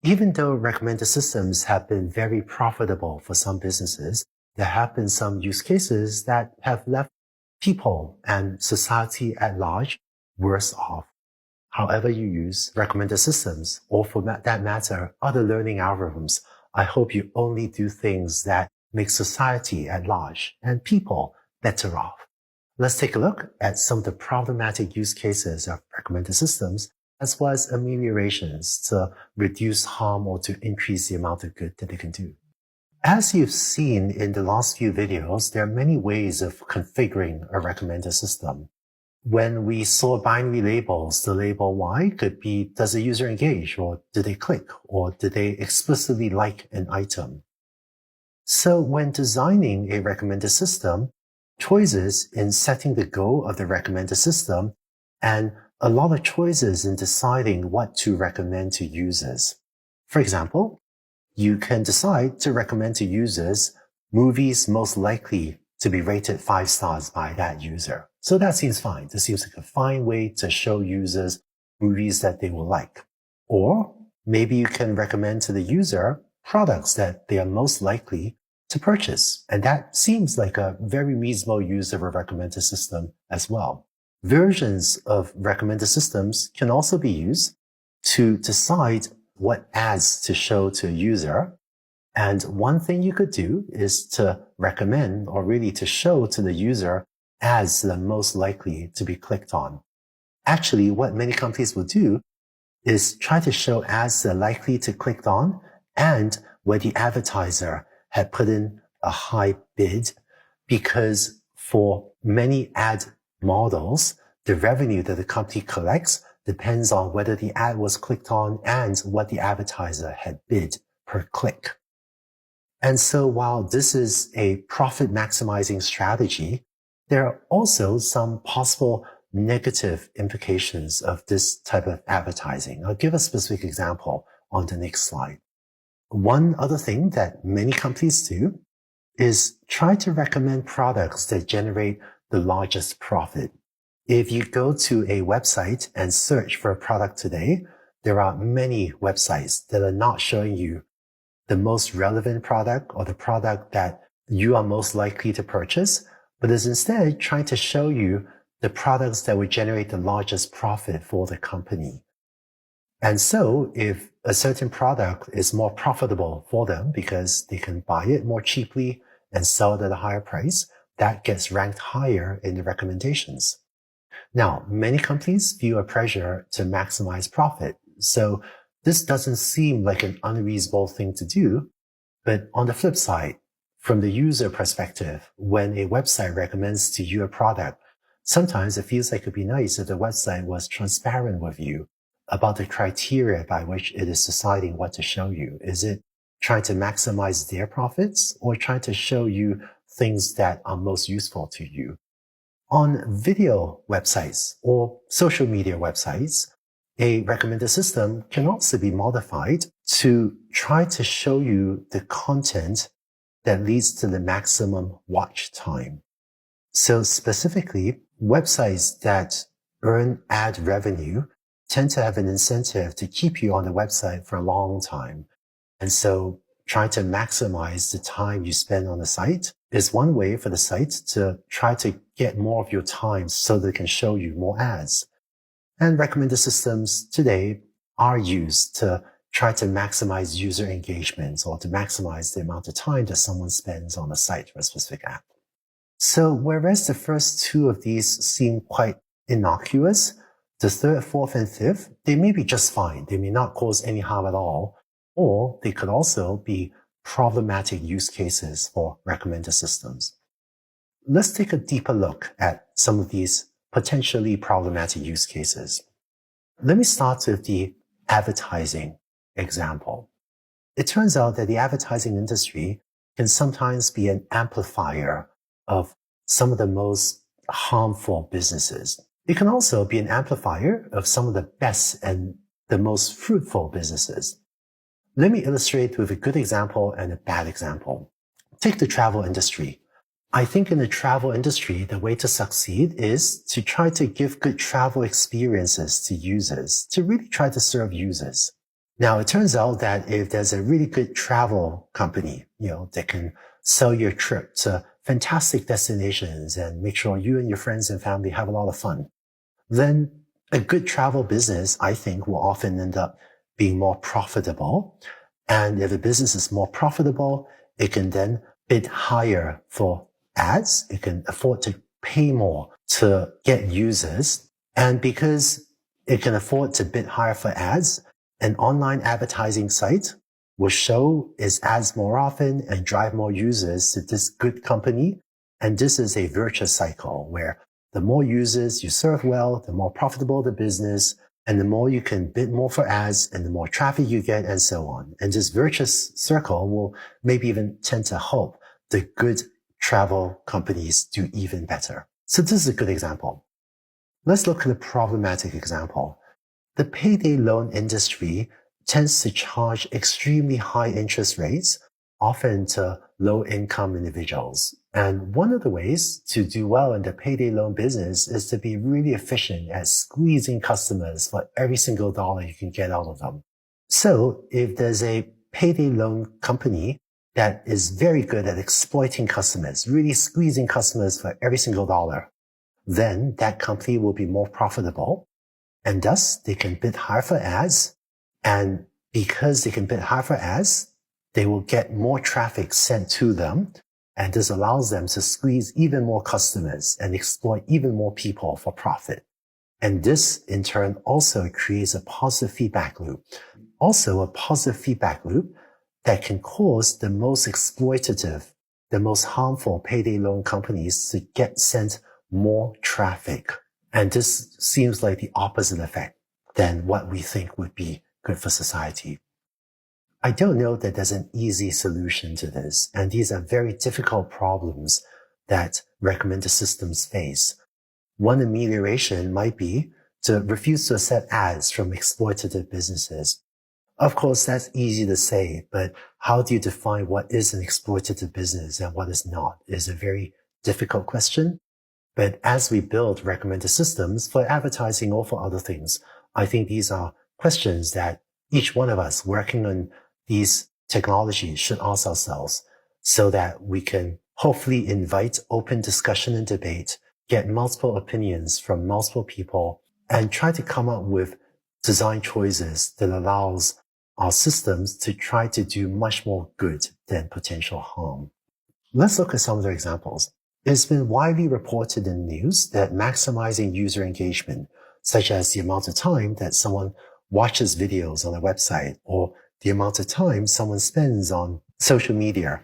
Even though recommender systems have been very profitable for some businesses, there have been some use cases that have left people and society at large worse off. However you use recommender systems, or for that matter, other learning algorithms, I hope you only do things that make society at large and people better off. Let's take a look at some of the problematic use cases of recommender systems, as well as ameliorations to reduce harm or to increase the amount of good that they can do. As you've seen in the last few videos, there are many ways of configuring a recommender system. When we saw binary labels, the label Y could be, does the user engage, or did they click, or did they explicitly like an item? So when designing a recommender system, choices in setting the goal of the recommender system, and a lot of choices in deciding what to recommend to users. For example, you can decide to recommend to users movies most likely to be rated 5 stars by that user. So that seems fine. This seems like a fine way to show users movies that they will like. Or maybe you can recommend to the user products that they are most likely to purchase. And that seems like a very reasonable use of a recommender system as well. Versions of recommender systems can also be used to decide what ads to show to a user. And one thing you could do is to recommend, or really to show to the user, ads that are most likely to be clicked on. Actually, what many companies will do is try to show ads that are likely to click on and where the advertiser had put in a high bid, because for many ad models, the revenue that the company collects depends on whether the ad was clicked on and what the advertiser had bid per click. And so while this is a profit maximizing strategy, there are also some possible negative implications of this type of advertising. I'll give a specific example on the next slide. One other thing that many companies do is try to recommend products that generate the largest profit. If you go to a website and search for a product today, there are many websites that are not showing you the most relevant product or the product that you are most likely to purchase, but is instead trying to show you the products that would generate the largest profit for the company. And so if a certain product is more profitable for them because they can buy it more cheaply and sell it at a higher price, that gets ranked higher in the recommendations. Now, many companies feel a pressure to maximize profit. So this doesn't seem like an unreasonable thing to do. But on the flip side, from the user perspective, when a website recommends to you a product, sometimes it feels like it'd be nice if the website was transparent with you about the criteria by which it is deciding what to show you. Is it trying to maximize their profits or trying to show you things that are most useful to you? On video websites or social media websites, a recommender system can also be modified to try to show you the content that leads to the maximum watch time. So specifically, websites that earn ad revenue tend to have an incentive to keep you on the website for a long time. And so trying to maximize the time you spend on the site is one way for the site to try to get more of your time so they can show you more ads. And recommender systems today are used to try to maximize user engagement or to maximize the amount of time that someone spends on a site for a specific app. So whereas the first two of these seem quite innocuous, the third, fourth, and fifth, they may be just fine. They may not cause any harm at all, or they could also be problematic use cases for recommender systems. Let's take a deeper look at some of these potentially problematic use cases. Let me start with the advertising example. It turns out that the advertising industry can sometimes be an amplifier of some of the most harmful businesses. It can also be an amplifier of some of the best and the most fruitful businesses. Let me illustrate with a good example and a bad example. Take the travel industry. I think in the travel industry, the way to succeed is to try to give good travel experiences to users, to really try to serve users. Now, it turns out that if there's a really good travel company, that can sell your trip to fantastic destinations and make sure you and your friends and family have a lot of fun, then a good travel business, I think, will often end up being more profitable. And if a business is more profitable, it can then bid higher for ads. It can afford to pay more to get users. And because it can afford to bid higher for ads, an online advertising site will show its ads more often and drive more users to this good company. And this is a virtuous cycle where the more users you serve well, the more profitable the business, and the more you can bid more for ads, and the more traffic you get, and so on. And this virtuous circle will maybe even tend to help the good travel companies do even better. So this is a good example. Let's look at a problematic example. The payday loan industry tends to charge extremely high interest rates, often to low-income individuals. And one of the ways to do well in the payday loan business is to be really efficient at squeezing customers for every single dollar you can get out of them. So if there's a payday loan company that is very good at exploiting customers, really squeezing customers for every single dollar, then that company will be more profitable. And thus they can bid higher for ads. And because they can bid higher for ads, they will get more traffic sent to them. And this allows them to squeeze even more customers and exploit even more people for profit. And this in turn also creates a positive feedback loop. Also a positive feedback loop that can cause the most exploitative, the most harmful payday loan companies to get sent more traffic. And this seems like the opposite effect than what we think would be good for society. I don't know that there's an easy solution to this, and these are very difficult problems that recommender systems face. One amelioration might be to refuse to accept ads from exploitative businesses. Of course, that's easy to say, but how do you define what is an exploitative business and what is not is a very difficult question. But as we build recommender systems for advertising or for other things, I think these are questions that each one of us working on these technologies should ask ourselves so that we can hopefully invite open discussion and debate, get multiple opinions from multiple people, and try to come up with design choices that allows our systems to try to do much more good than potential harm. Let's look at some of the examples. It's been widely reported in the news that maximizing user engagement, such as the amount of time that someone watches videos on a website or the amount of time someone spends on social media.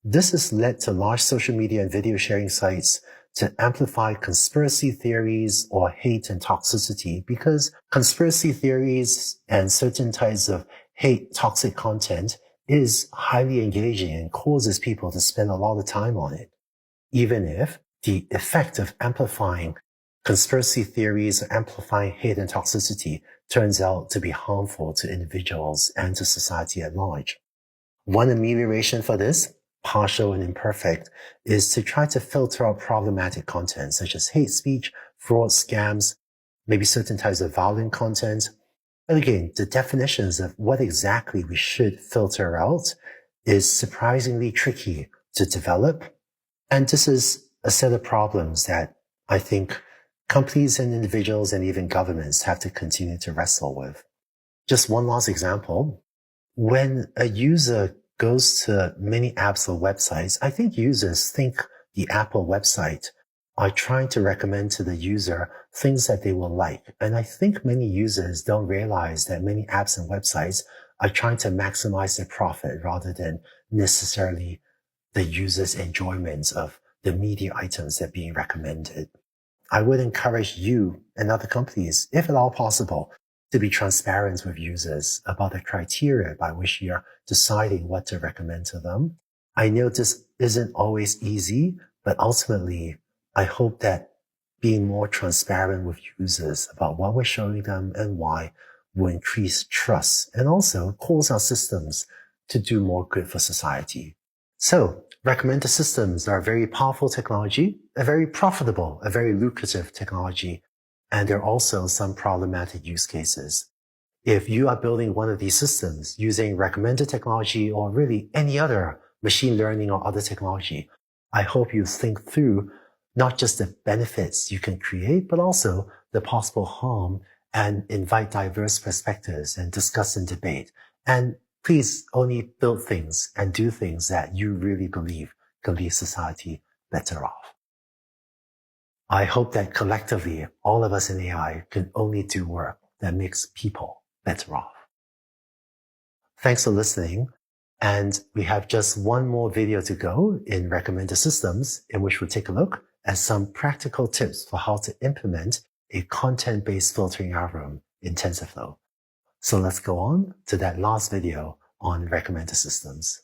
This has led to large social media and video sharing sites to amplify conspiracy theories or hate and toxicity because conspiracy theories and certain types of hate, toxic content is highly engaging and causes people to spend a lot of time on it. Even if the effect of amplifying conspiracy theories or amplifying hate and toxicity turns out to be harmful to individuals and to society at large. One amelioration for this, partial and imperfect, is to try to filter out problematic content such as hate speech, fraud, scams, maybe certain types of violent content. But again, the definitions of what exactly we should filter out is surprisingly tricky to develop. And this is a set of problems that I think companies and individuals and even governments have to continue to wrestle with. Just one last example. When a user goes to many apps or websites, I think users think the app or website are trying to recommend to the user things that they will like. And I think many users don't realize that many apps and websites are trying to maximize their profit rather than necessarily the user's enjoyment of the media items that are being recommended. I would encourage you and other companies, if at all possible, to be transparent with users about the criteria by which you're deciding what to recommend to them. I know this isn't always easy, but ultimately, I hope that being more transparent with users about what we're showing them and why will increase trust and also cause our systems to do more good for society. So, recommender systems are a very powerful technology, a very profitable, a very lucrative technology, and there are also some problematic use cases. If you are building one of these systems using recommended technology or really any other machine learning or other technology, I hope you think through not just the benefits you can create, but also the possible harm, and invite diverse perspectives and discuss and debate. And please only build things and do things that you really believe can leave society better off. I hope that collectively, all of us in AI can only do work that makes people better off. Thanks for listening. And we have just one more video to go in recommended systems, in which we'll take a look at some practical tips for how to implement a content-based filtering algorithm in TensorFlow. So let's go on to that last video on recommended systems.